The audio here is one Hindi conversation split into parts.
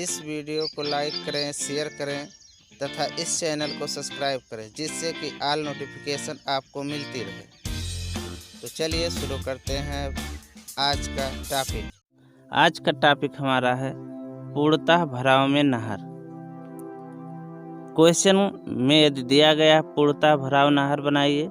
इस वीडियो को लाइक करें, शेयर करें तथा इस चैनल को सब्सक्राइब करें, जिससे कि ऑल नोटिफिकेशन आपको मिलती रहे। तो चलिए शुरू करते हैं आज का टॉपिक। आज का टॉपिक हमारा है पूर्णतः भराव में नहर। क्वेश्चन में यदि दिया गया पूर्णतः भराव नहर बनाइए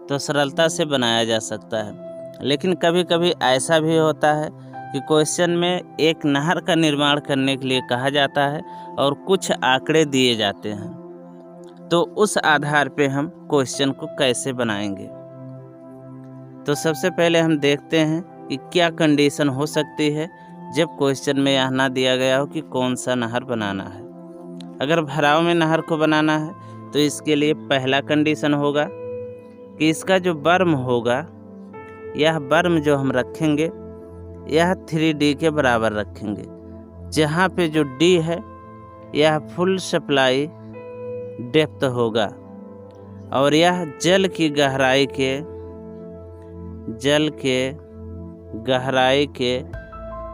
तो सरलता से बनाया जा सकता है, लेकिन कभी कभी ऐसा भी होता है कि क्वेश्चन में एक नहर का निर्माण करने के लिए कहा जाता है और कुछ आंकड़े दिए जाते हैं, तो उस आधार पे हम क्वेश्चन को कैसे बनाएंगे। तो सबसे पहले हम देखते हैं कि क्या कंडीशन हो सकती है जब क्वेश्चन में यह ना दिया गया हो कि कौन सा नहर बनाना है। अगर भराव में नहर को बनाना है तो इसके लिए पहला कंडीशन होगा कि इसका जो बर्म होगा, यह बर्म जो हम रखेंगे यह 3D के बराबर रखेंगे, जहाँ पे जो D है यह फुल सप्लाई डेप्थ होगा और यह जल की गहराई के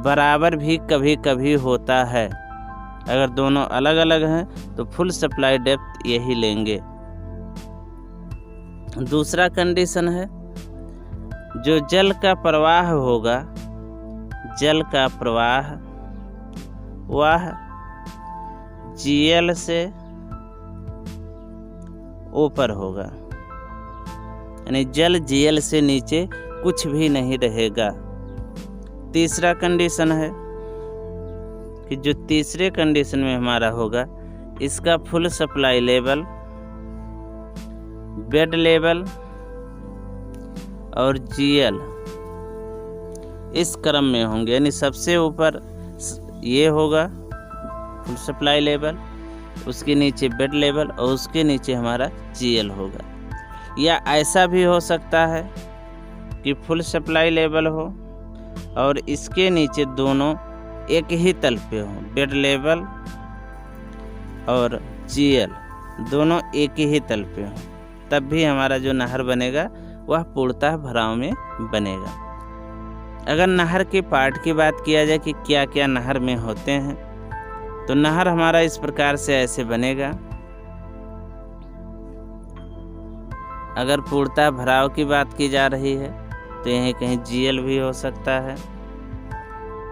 बराबर भी कभी कभी होता है। अगर दोनों अलग अलग हैं तो फुल सप्लाई डेप्थ यही लेंगे। दूसरा कंडीशन है जो जल का प्रवाह होगा, जल का प्रवाह वह GL से ऊपर होगा, यानी जल GL से नीचे कुछ भी नहीं रहेगा। तीसरा कंडीशन है कि जो तीसरे कंडीशन में हमारा होगा, इसका full supply level, bed level और GL इस क्रम में होंगे, यानी सबसे ऊपर ये होगा फुल सप्लाई लेवल, उसके नीचे बेड लेवल और उसके नीचे हमारा GL होगा। या ऐसा भी हो सकता है कि फुल सप्लाई लेवल हो और इसके नीचे दोनों एक ही तल पे हो, बेड लेवल और GL दोनों एक ही तल पे हो, तब भी हमारा जो नहर बनेगा वह पूर्णतः भराव में बनेगा। अगर नहर के पार्ट की बात किया जाए कि क्या क्या नहर में होते हैं, तो नहर हमारा इस प्रकार से ऐसे बनेगा। अगर पूर्णतः भराव की बात की जा रही है तो यहीं कहीं GL भी हो सकता है।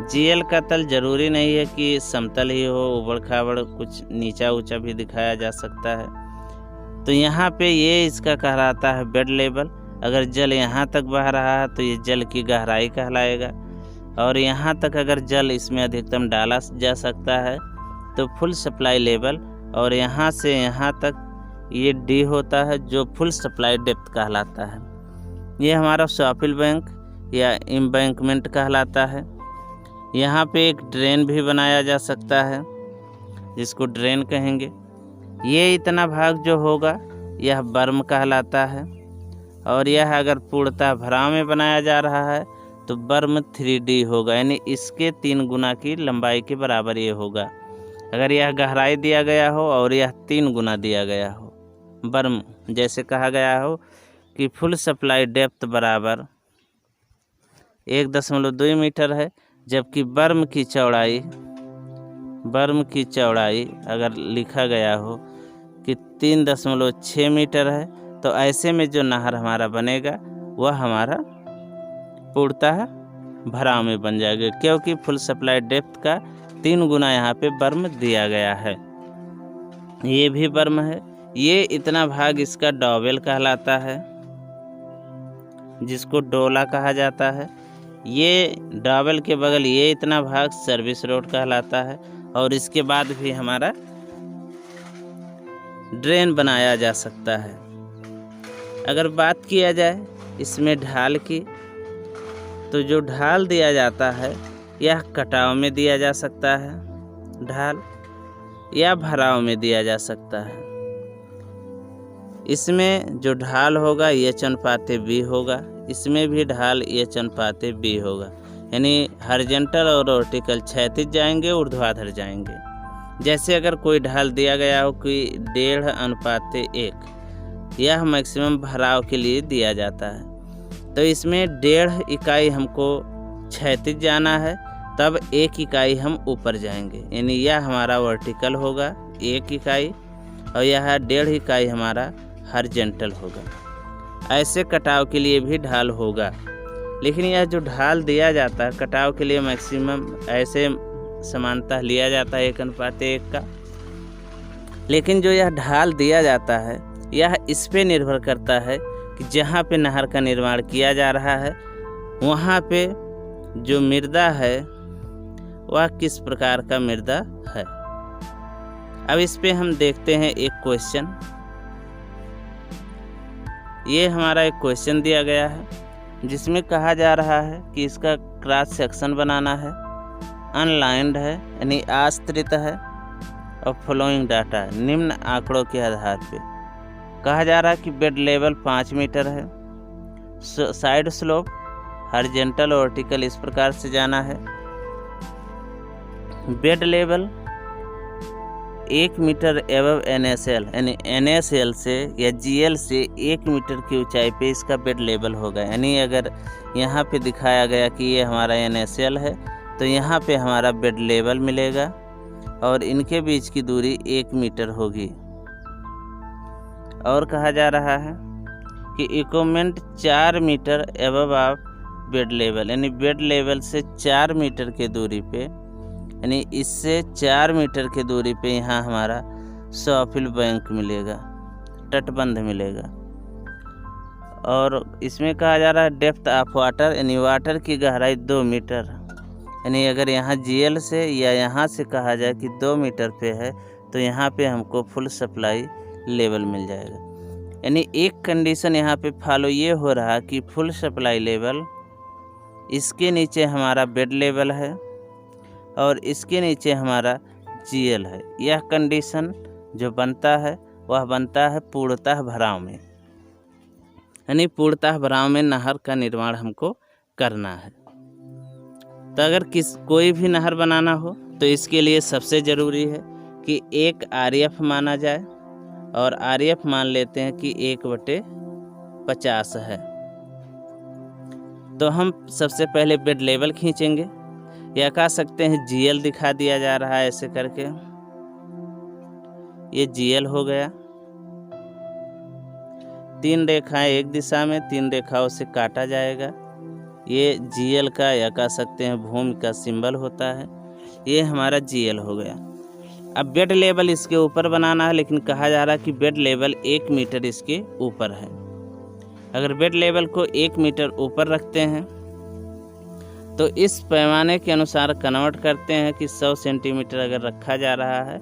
GL का तल जरूरी नहीं है कि समतल ही हो, उबड़ खाबड़ कुछ नीचा ऊंचा भी दिखाया जा सकता है। तो यहाँ पे ये इसका कहलाता है बेड लेवल। अगर जल यहाँ तक बह रहा है तो ये जल की गहराई कहलाएगा, और यहाँ तक अगर जल इसमें अधिकतम डाला जा सकता है तो फुल सप्लाई लेवल, और यहाँ से यहाँ तक ये D होता है जो फुल सप्लाई डेप्थ कहलाता है। ये हमारा सॉपिल बैंक या एम्बैंकमेंट कहलाता है। यहाँ पे एक ड्रेन भी बनाया जा सकता है जिसको ड्रेन कहेंगे। ये इतना भाग जो होगा यह बर्म कहलाता है, और यह अगर पूर्णतः भराव में बनाया जा रहा है तो बर्म 3D होगा, यानी इसके 3 गुना की लंबाई के बराबर ये होगा। अगर यह गहराई दिया गया हो और यह 3 गुना दिया गया हो, बर्म जैसे कहा गया हो कि फुल सप्लाई डेप्थ बराबर 1.2 मीटर है, जबकि बर्म की चौड़ाई अगर लिखा गया हो कि 3.6 मीटर है, तो ऐसे में जो नहर हमारा बनेगा वह हमारा पूर्णतः भराव में बन जाएगा, क्योंकि फुल सप्लाई डेप्थ का 3 गुना यहाँ पे बर्म दिया गया है। ये भी बर्म है। ये इतना भाग इसका डॉवेल कहलाता है, जिसको डोला कहा जाता है। ये डॉवेल के बगल ये इतना भाग सर्विस रोड कहलाता है, और इसके बाद भी हमारा ड्रेन बनाया जा सकता है। अगर बात किया जाए इसमें ढाल की, तो जो ढाल दिया जाता है यह कटाव में दिया जा सकता है ढाल, या भराव में दिया जा सकता है। इसमें जो ढाल होगा H/B होगा, इसमें भी ढाल H/B होगा, यानी हॉरिजॉन्टल और वर्टिकल क्षैतिज जाएंगे, ऊर्ध्वाधर जाएंगे। जैसे अगर कोई ढाल दिया गया हो कि 1.5:1, यह मैक्सिमम भराव के लिए दिया जाता है, तो इसमें 1.5 इकाई हमको क्षैतिज जाना है तब 1 इकाई हम ऊपर जाएंगे, यानी यह हमारा वर्टिकल होगा 1 इकाई और यह 1.5 इकाई हमारा हॉरिजॉन्टल होगा। ऐसे कटाव के लिए भी ढाल होगा, लेकिन यह जो ढाल दिया जाता है कटाव के लिए मैक्सिमम ऐसे समानतः लिया जाता है 1:1 का, लेकिन जो यह ढाल दिया जाता है यह इस पे निर्भर करता है कि जहाँ पे नहर का निर्माण किया जा रहा है वहाँ पे जो मृदा है वह किस प्रकार का मृदा है। अब इस पे हम देखते हैं एक क्वेश्चन। ये हमारा एक क्वेश्चन दिया गया है जिसमें कहा जा रहा है कि इसका क्रॉस सेक्शन बनाना है, अनलाइंड है यानी आश्रित है और फॉलोइंग डाटा है। निम्न आंकड़ों के आधार पे कहा जा रहा है कि बेड लेवल 5 मीटर है, साइड स्लोप हॉरिजॉन्टल और वर्टिकल इस प्रकार से जाना है। Bed level 1 metre above NSL यानी NSL से या GL से 1 मीटर की ऊंचाई पे इसका बेड लेवल होगा। यानी अगर यहाँ पे दिखाया गया कि ये हमारा NSL है तो यहाँ पे हमारा बेड लेवल मिलेगा और इनके बीच की दूरी 1 मीटर होगी। और कहा जा रहा है कि equipment 4 metre above of bed level यानी बेड लेवल से 4 मीटर की दूरी पे, यानी इससे 4 मीटर की दूरी पे यहाँ हमारा सॉफिल बैंक मिलेगा, तटबंध मिलेगा। और इसमें कहा जा रहा है डेप्थ ऑफ वाटर यानी वाटर की गहराई 2 मीटर, यानी अगर यहाँ GL से या यहाँ से कहा जाए कि 2 मीटर पे है तो यहाँ पे हमको फुल सप्लाई लेवल मिल जाएगा। यानी एक कंडीशन यहाँ पे फॉलो ये हो रहा कि फुल सप्लाई लेवल, इसके नीचे हमारा बेड लेवल है और इसके नीचे हमारा GL है। यह कंडीशन जो बनता है वह बनता है पूर्णतः भराव में, यानी पूर्णतः भराव में नहर का निर्माण हमको करना है। तो अगर कोई भी नहर बनाना हो तो इसके लिए सबसे ज़रूरी है कि एक RF माना जाए और RF मान लेते हैं कि 1/50 है। तो हम सबसे पहले बेड लेवल खींचेंगे या कह सकते हैं GL दिखा दिया जा रहा है ऐसे करके, ये GL हो गया। 3 रेखाएं एक दिशा में, 3 रेखाओं से काटा जाएगा। ये GL का या कह सकते हैं भूमि का सिंबल होता है, ये हमारा GL हो गया। अब बेड लेवल इसके ऊपर बनाना है, लेकिन कहा जा रहा है कि बेड लेवल 1 मीटर इसके ऊपर है। अगर बेड लेवल को 1 मीटर ऊपर रखते हैं तो इस पैमाने के अनुसार कन्वर्ट करते हैं कि 100 सेंटीमीटर अगर रखा जा रहा है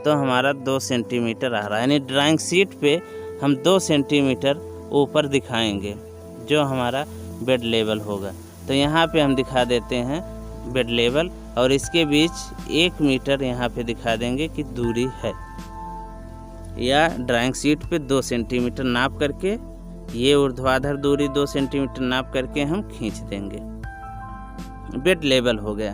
तो हमारा 2 सेंटीमीटर आ रहा है। यानी ड्राइंग शीट पे हम 2 सेंटीमीटर ऊपर दिखाएंगे जो हमारा बेड लेवल होगा। तो यहाँ पे हम दिखा देते हैं बेड लेवल और इसके बीच 1 मीटर यहाँ पे दिखा देंगे कि दूरी है, या ड्राइंग शीट पे 2 सेंटीमीटर नाप करके ये ऊर्ध्वाधर दूरी 2 सेंटीमीटर नाप करके हम खींच देंगे। बेड लेवल हो गया।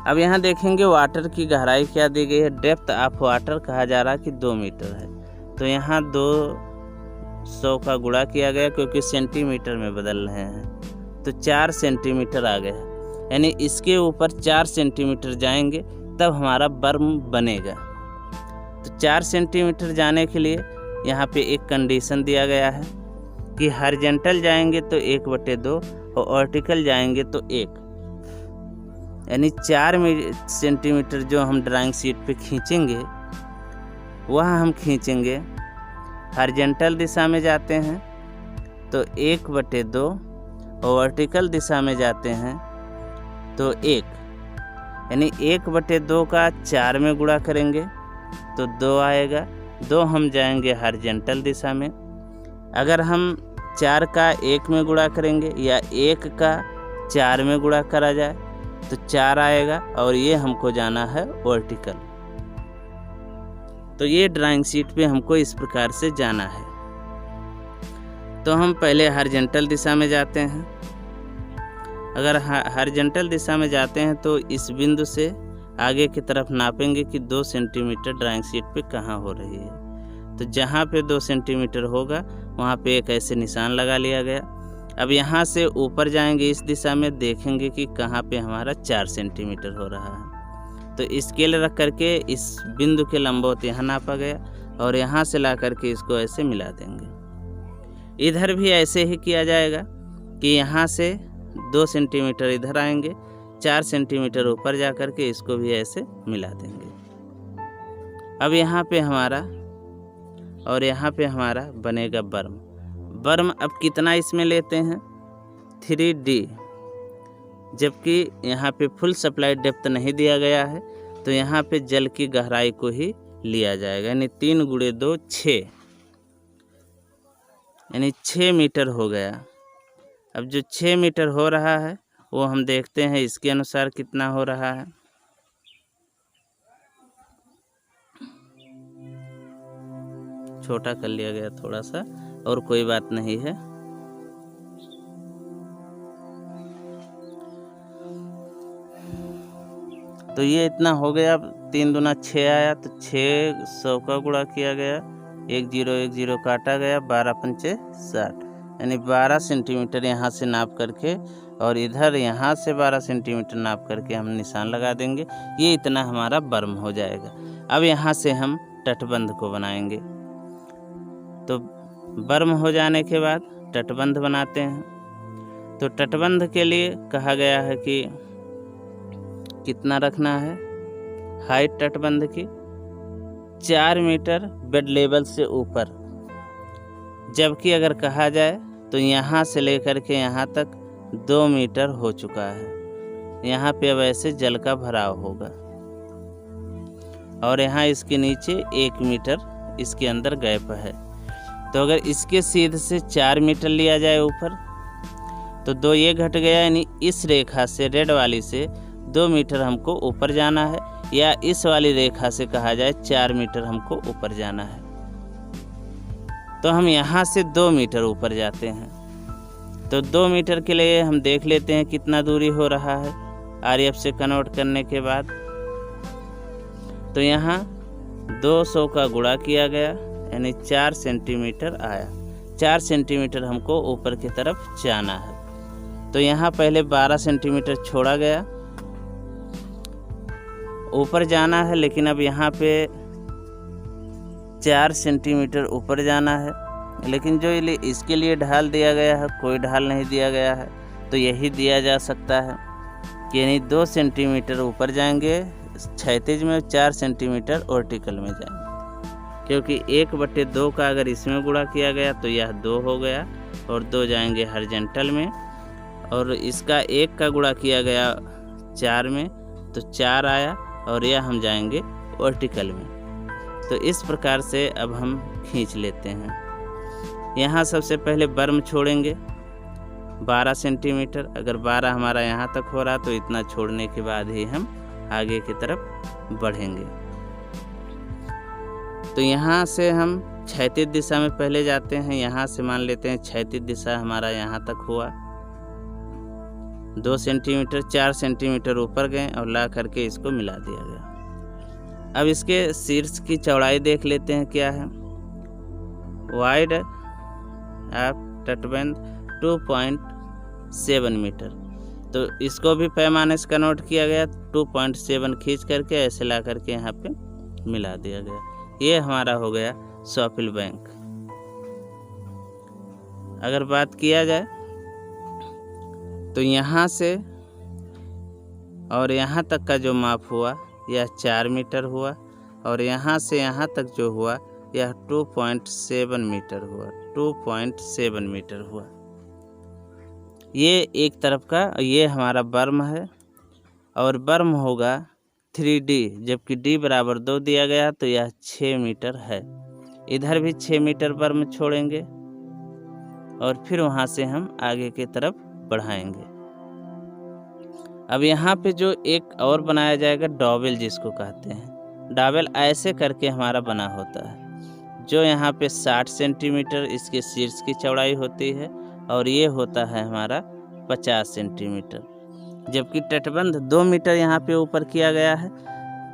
अब यहाँ देखेंगे वाटर की गहराई क्या दी गई है। डेप्थ ऑफ वाटर कहा जा रहा है कि 2 मीटर है, तो यहाँ 200 का गुणा किया गया क्योंकि सेंटीमीटर में बदल रहे हैं, तो 4 सेंटीमीटर आ गया। यानी इसके ऊपर 4 सेंटीमीटर जाएंगे तब हमारा बर्म बनेगा। तो 4 सेंटीमीटर जाने के लिए यहाँ पे एक कंडीशन दिया गया है कि हॉरिजॉन्टल जाएंगे तो 1/2 और वर्टिकल जाएंगे तो 1, यानी 4 सेंटीमीटर जो हम ड्राइंग शीट पे खींचेंगे वह हम खींचेंगे हॉरिजॉन्टल दिशा में जाते हैं तो 1/2 और वर्टिकल दिशा में जाते हैं तो 1, यानी 1/2 का 4 में गुणा करेंगे तो 2 आएगा। 2 हम जाएंगे हॉरिजॉन्टल दिशा में। अगर हम 4 का 1 में गुणा करेंगे या 1 का 4 में गुणा करा जाए तो 4 आएगा और ये हमको जाना है वर्टिकल। तो ये ड्राइंग शीट पे हमको इस प्रकार से जाना है। तो हम पहले हॉरिजॉन्टल दिशा में जाते हैं। अगर हॉरिजॉन्टल दिशा में जाते हैं तो इस बिंदु से आगे की तरफ नापेंगे कि 2 सेंटीमीटर ड्राइंग शीट पे कहाँ हो रही है। तो जहाँ पे 2 सेंटीमीटर होगा वहाँ पे एक ऐसे निशान लगा लिया गया। अब यहाँ से ऊपर जाएंगे इस दिशा में, देखेंगे कि कहाँ पे हमारा 4 सेंटीमीटर हो रहा है। तो स्केल रख करके इस बिंदु के लंबवत यहाँ नापा गया और यहाँ से ला करके इसको ऐसे मिला देंगे। इधर भी ऐसे ही किया जाएगा कि यहाँ से 2 सेंटीमीटर इधर आएंगे, 4 सेंटीमीटर ऊपर जा करके इसको भी ऐसे मिला देंगे। अब यहाँ पे हमारा और यहाँ पे हमारा बनेगा बर्म। बर्म अब कितना इसमें लेते हैं, 3D, जबकि यहाँ पे फुल सप्लाई डेप्थ नहीं दिया गया है, तो यहाँ पे जल की गहराई को ही लिया जाएगा, यानी 3 × 2 6, यानी 6 मीटर हो गया। अब जो 6 मीटर हो रहा है वो हम देखते हैं इसके अनुसार कितना हो रहा है। छोटा कर लिया गया थोड़ा सा, और कोई बात नहीं है। तो ये इतना हो गया। अब 3 दूना 6 आया, तो 600 का गुणा किया गया, 1 0 1 0 काटा गया, 12 पंचे 60, यानी 12 सेंटीमीटर यहाँ से नाप करके और इधर यहाँ से 12 सेंटीमीटर नाप करके हम निशान लगा देंगे। ये इतना हमारा बर्म हो जाएगा। अब यहाँ से हम तटबंध को बनाएंगे। तो बर्म हो जाने के बाद तटबंध बनाते हैं। तो तटबंध के लिए कहा गया है कि कितना रखना है हाइट तटबंध की, 4 मीटर बेड लेवल से ऊपर। जबकि अगर कहा जाए तो यहाँ से लेकर के यहाँ तक 2 मीटर हो चुका है। यहाँ पे अब ऐसे जल का भराव होगा और यहाँ इसके नीचे 1 मीटर इसके अंदर गैप है। तो अगर इसके सीध से 4 मीटर लिया जाए ऊपर, तो 2 ये घट गया, यानी इस रेखा से, रेड वाली से 2 मीटर हमको ऊपर जाना है, या इस वाली रेखा से कहा जाए 4 मीटर हमको ऊपर जाना है। तो हम यहाँ से 2 मीटर ऊपर जाते हैं। तो 2 मीटर के लिए हम देख लेते हैं कितना दूरी हो रहा है RF से कन्वर्ट करने के बाद। तो यहाँ 200 का गुणा किया गया, यानी 4 सेंटीमीटर आया। 4 सेंटीमीटर हमको ऊपर की तरफ जाना है। तो यहाँ पहले 12 सेंटीमीटर छोड़ा गया, ऊपर जाना है, लेकिन अब यहाँ पे 4 सेंटीमीटर ऊपर जाना है। लेकिन जो इसके लिए ढाल दिया गया है, कोई ढाल नहीं दिया गया है, तो यही दिया जा सकता है कि यानी 2 सेंटीमीटर ऊपर जाएंगे क्षैतिज में, 4 सेंटीमीटर वर्टिकल में जाएंगे। क्योंकि 1/2 का अगर इसमें गुणा किया गया तो यह 2 हो गया, और 2 जाएंगे हॉरिजॉन्टल में, और इसका 1 का गुणा किया गया 4 में, तो 4 आया, और यह हम जाएंगे वर्टिकल में। तो इस प्रकार से अब हम खींच लेते हैं। यहाँ सबसे पहले बर्म छोड़ेंगे 12 सेंटीमीटर। अगर 12 हमारा यहाँ तक हो रहा तो इतना छोड़ने के बाद ही हम आगे की तरफ बढ़ेंगे। तो यहाँ से हम क्षैतिज दिशा में पहले जाते हैं। यहाँ से मान लेते हैं क्षैतिज दिशा हमारा यहाँ तक हुआ, 2 सेंटीमीटर, 4 सेंटीमीटर ऊपर गए और ला करके इसको मिला दिया गया। अब इसके शीर्ष की चौड़ाई देख लेते हैं क्या है। वाइड ऑफ तटबंध 2.7 मीटर। तो इसको भी पैमाने से कन्वर्ट किया गया, 2.7 खींच करके ऐसे ला करके यहाँ पे मिला दिया गया। ये हमारा हो गया सॉफिल बैंक। अगर बात किया जाए तो यहाँ से और यहाँ तक का जो माप हुआ यह 4 मीटर हुआ, और यहाँ से यहाँ तक जो हुआ यह 2.7 मीटर हुआ, 2.7 मीटर हुआ। ये एक तरफ का, ये हमारा बर्म है, और बर्म होगा 3D, जबकि D बराबर 2 दिया गया, तो यह 6 मीटर है। इधर भी 6 मीटर बर्म छोड़ेंगे और फिर वहाँ से हम आगे की तरफ बढ़ाएंगे। अब यहाँ पे जो एक और बनाया जाएगा डॉवेल, जिसको कहते हैं डॉवेल, ऐसे करके हमारा बना होता है, जो यहाँ पे 60 सेंटीमीटर इसके शीर्ष की चौड़ाई होती है, और ये होता है हमारा 50 सेंटीमीटर। जबकि तटबंध 2 मीटर यहाँ पे ऊपर किया गया है,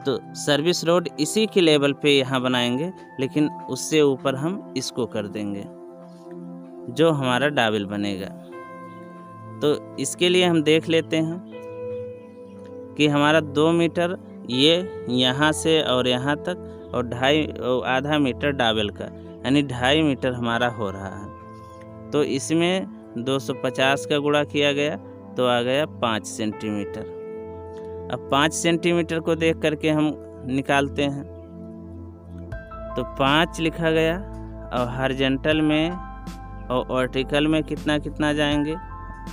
तो सर्विस रोड इसी के लेवल पे यहाँ बनाएंगे, लेकिन उससे ऊपर हम इसको कर देंगे, जो हमारा डॉवेल बनेगा। तो इसके लिए हम देख लेते हैं कि हमारा 2 मीटर ये यहाँ से और यहाँ तक और आधा मीटर डाबल का, यानी 2.5 मीटर हमारा हो रहा है। तो इसमें 250 का गुणा किया गया तो आ गया 5 सेंटीमीटर। अब 5 सेंटीमीटर को देख करके हम निकालते हैं, तो 5 लिखा गया और हॉरिजॉन्टल में और वर्टिकल में कितना कितना जाएंगे,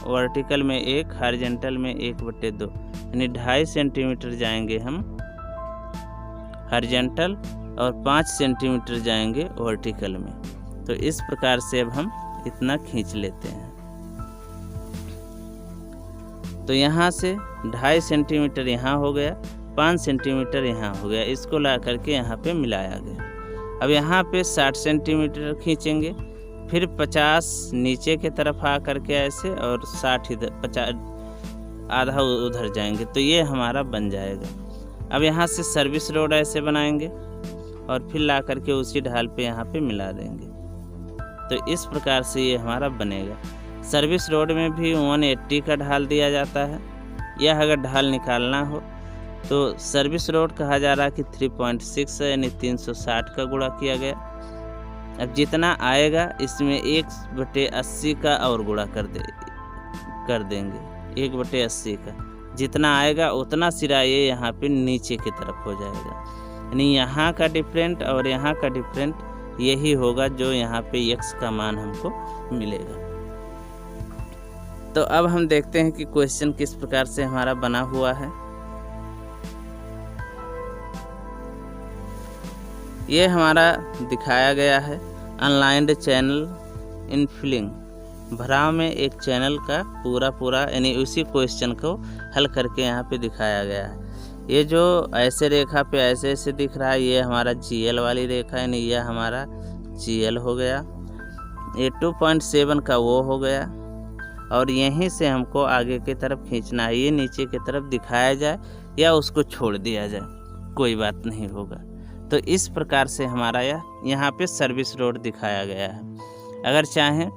वर्टिकल में 1, हॉरिजॉन्टल में 1/2, यानी 2.5 सेंटीमीटर जाएंगे हम हॉरिजॉन्टल और 5 सेंटीमीटर जाएंगे वर्टिकल में। तो इस प्रकार से अब हम इतना खींच लेते हैं। तो यहाँ से 2.5 सेंटीमीटर यहाँ हो गया, 5 सेंटीमीटर यहाँ हो गया, इसको ला करके यहाँ पे मिलाया गया। अब यहाँ पे 60 सेंटीमीटर खींचेंगे, फिर 50 नीचे के तरफ आ करके ऐसे और 60 इधर, 50 आधा उधर जाएंगे, तो ये हमारा बन जाएगा। अब यहाँ से सर्विस रोड ऐसे बनाएंगे और फिर ला करके उसी ढाल पे यहाँ पे मिला देंगे। तो इस प्रकार से ये हमारा बनेगा। सर्विस रोड में भी 180 का ढाल दिया जाता है। यह अगर ढाल निकालना हो तो सर्विस रोड कहा जा रहा है कि 3.6 यानी 360 का गुणा किया गया। अब जितना आएगा इसमें 1/80 का और गुणा कर देंगे 1/80 का, जितना आएगा उतना सिरा ये यहाँ पे नीचे की तरफ हो जाएगा। यानी यहाँ का डिफरेंट और यहाँ का डिफरेंट यही होगा जो यहाँ पे x का मान हमको मिलेगा। तो अब हम देखते हैं कि क्वेश्चन किस प्रकार से हमारा बना हुआ है। ये हमारा दिखाया गया है अनलाइंड चैनल इन फिलिंग, भराव में एक चैनल का पूरा यानी उसी क्वेश्चन को हल करके यहाँ पे दिखाया गया है। ये जो ऐसे रेखा पे ऐसे दिख रहा है, ये हमारा GL वाली रेखा है, यानी यह हमारा GL हो गया। ये 2.7 का वो हो गया और यहीं से हमको आगे की तरफ खींचना है। ये नीचे की तरफ दिखाया जाए या उसको छोड़ दिया जाए, कोई बात नहीं होगा। तो इस प्रकार से हमारा यहाँ पे सर्विस रोड दिखाया गया है। अगर चाहें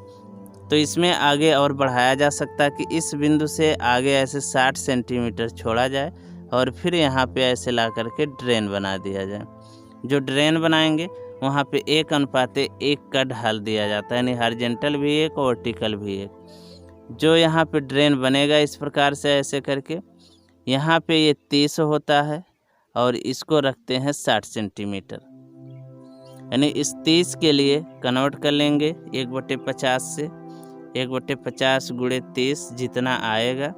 तो इसमें आगे और बढ़ाया जा सकता है कि इस बिंदु से आगे ऐसे 60 सेंटीमीटर छोड़ा जाए और फिर यहाँ पे ऐसे ला करके ड्रेन बना दिया जाए। जो ड्रेन बनाएंगे वहाँ पे 1:1 का ढाल दिया जाता है, यानी हॉरिजॉन्टल भी 1 और वर्टिकल भी 1। जो यहाँ पे ड्रेन बनेगा इस प्रकार से ऐसे करके, यहाँ पे ये 30 होता है और इसको रखते हैं 60 सेंटीमीटर, यानी इस 30 के लिए कन्वर्ट कर लेंगे 1/50 से। 1/50 गुणे 30 जितना आएगा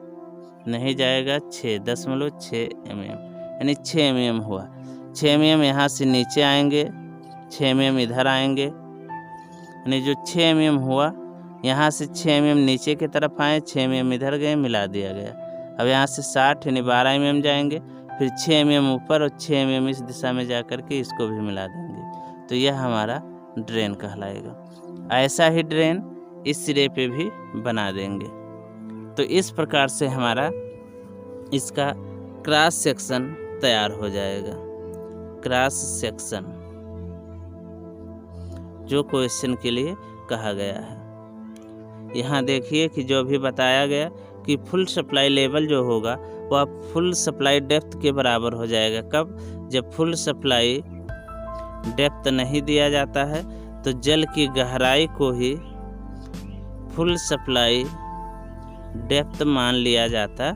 नहीं जाएगा 6.6 mm, यानी 6 mm हुआ। 6 mm यहाँ से नीचे आएंगे, 6 mm इधर आएंगे, यानी जो 6 mm हुआ यहाँ से 6 mm नीचे की तरफ आए, 6 mm इधर गए, मिला दिया गया। अब यहाँ से 60 यानी 12 mm जाएंगे, फिर 6 mm ऊपर और 6 mm इस दिशा में जा कर के इसको भी मिला देंगे। तो यह हमारा ड्रेन कहलाएगा। ऐसा ही ड्रेन इस सिरे पे भी बना देंगे। तो इस प्रकार से हमारा इसका क्रॉस सेक्शन तैयार हो जाएगा। क्रॉस सेक्शन जो क्वेश्चन के लिए कहा गया है। यहाँ देखिए कि जो भी बताया गया कि फुल सप्लाई लेवल जो होगा वह फुल सप्लाई डेप्थ के बराबर हो जाएगा। कब? जब फुल सप्लाई डेप्थ नहीं दिया जाता है तो जल की गहराई को ही फुल सप्लाई डेप्थ मान लिया जाता